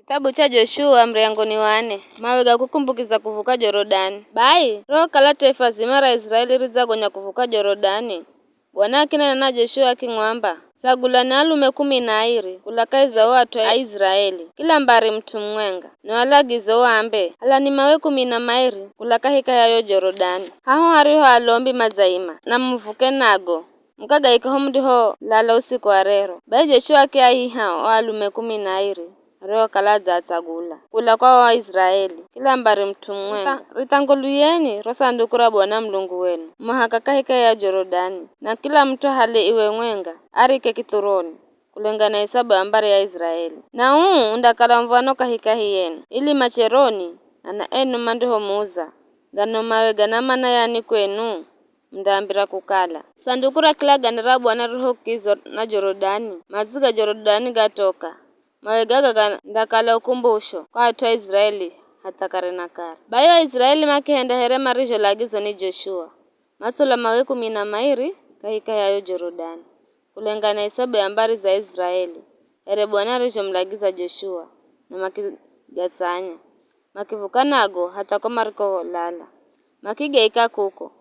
Kitabu cha Joshua mrengo ni 4 mawe ga kukumbukiza kuvuka Jorodani. Bai roho kala taifa zima la Israeli rizagonya kuvuka Jorodani. Bwana akinena na Joshua aking'wamba, sagulani alume 12 kulakaiza watu wa Israeli kila mbari mtu mwenga niwalagize wambe alani mawe 12 kulakahika yayo Jorodani. Haho hariho alombi mazaima na mvuke nago mkagaikaho mdiho lala usiku wa rero. Bai Joshua akiahiha walume 12 reo kalaza atagula kula kwa Waisraeli kila mbari mtu mwenga ritanguluyeni rosanduku la Bwana Mlungu wenu mahakakahika ya Jorodani, na kila mtu hali iwe mwenga arike kituroni kulingana hesabu ya mbari ya Israeli. Na undakala mvano kahika hiyenu ili macheroni ana enu mandiho muza gano mawe ganamana yani kwenu mdambira kukala sanduku la kila gana la Bwana rihokizo na Jorodani. Maziga Jorodani gatoka mawe gaga ndakala ukumbusho kwa watu wa Israeli hata kare na kare. Bayo wa Israeli makihenda here marijo lagizo ni Joshua masola mawe 12 kahika yayo Jorodani kulingana hesabu ya mbari za Israeli. Here Bwana rijo mlagiza Joshua na makigasanya makivuka nago hata kwa mariko lala makigeika kuko.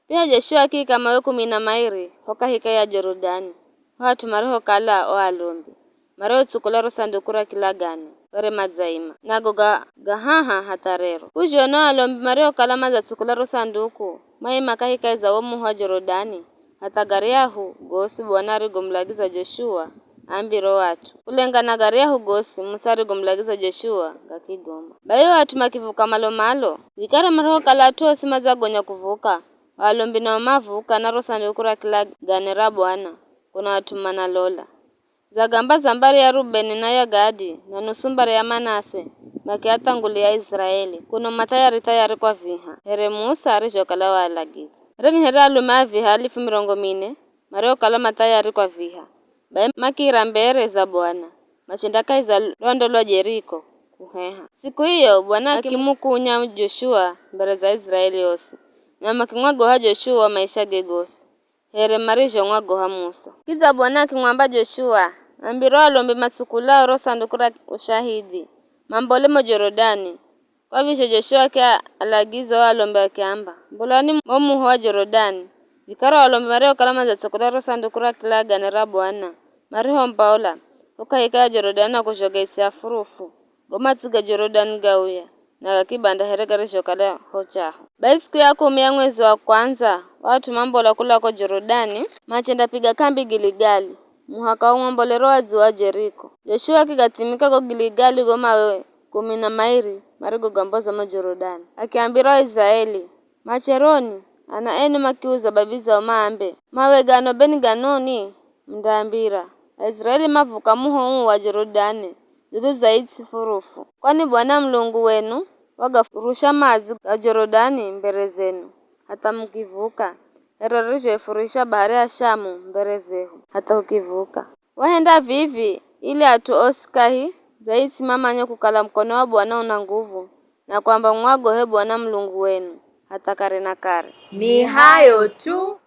Pia Joshua kika mawe 12 hoka hika ya Jorodani watu mariho kala o alombi mareo tsukularo sanduku la kila gani were mazaima nago gahaha hatarero ujono alombi mareo kala maza tsukularo sanduku mai makahika za womu wa Jorodani hata gariahu gosi Bwana rigo mlagiza Joshua ambiro watu kulengana gariahu gosi musari gomlagiza Joshua gakigoma. Bayo watu makivuka malomalo vikara mareo kala tosi mazagonya kuvuka walombi na mavuka na sanduku la kila gani la Bwana kuna watu manalola zagamba zambari ya Rubeni na ya Gadi na nusumbari ya Manase makiatangulia Israeli kuno matayari kwa viha. Here Musa arijokala walagiza reni hera alume viha 40 mareo kala matayari kwa viha bai makira mbere za Bwana machendaka za londo lwa Jeriko kuheha. Siku hiyo Bwana akimukunya Joshua mbere za Israeli yose na making'wagoha Joshua maisha gegosi here marijo ng'wagoha Musa. Kiza Bwana aking'wamba Joshua ambiro alombi masukula ro sanduku la ushahidi mambole mo Jorodani. Kwa visho Joshua kia alagiza walombi akiamba mbolani momu wa Jorodani vikara walombi mareo kalama za sakula ro sanduku la kila gani la Bwana mariho mpaola ukahika ya Jorodani na kushogeisi afurufu goma tsiga Jorodani gauya na kakibanda hereka risho kala hochaho. Bai siku ya 10 mwezi wa kwanza watu mambola kula kwa Jorodani machenda piga kambi Giligali muhaka umambolero wazi wa Jeriko. Joshua kigatimika kwa Giligali gomawe 12 marigo gamboza mo Jorodani akiambira wa Israeli macheroni ana enu makiuza babiza omambe mawe gano beni ganoni mdambira Israeli mavuka muho wa Jorodani zidu zaidi furufu kwani Bwana Mlungu wenu wagafurusha mazi ya Jorodani mbere zenu hata mkivuka erorijo ifurisha bahari ya Shamu mbere zehu hata ukivuka wahenda vivi ili atu osikahi zaidi simama kukala mkono wa Bwana una nguvu na kwamba mwagohe Bwana Mlungu wenu hata kare na kare. Ni hayo tu.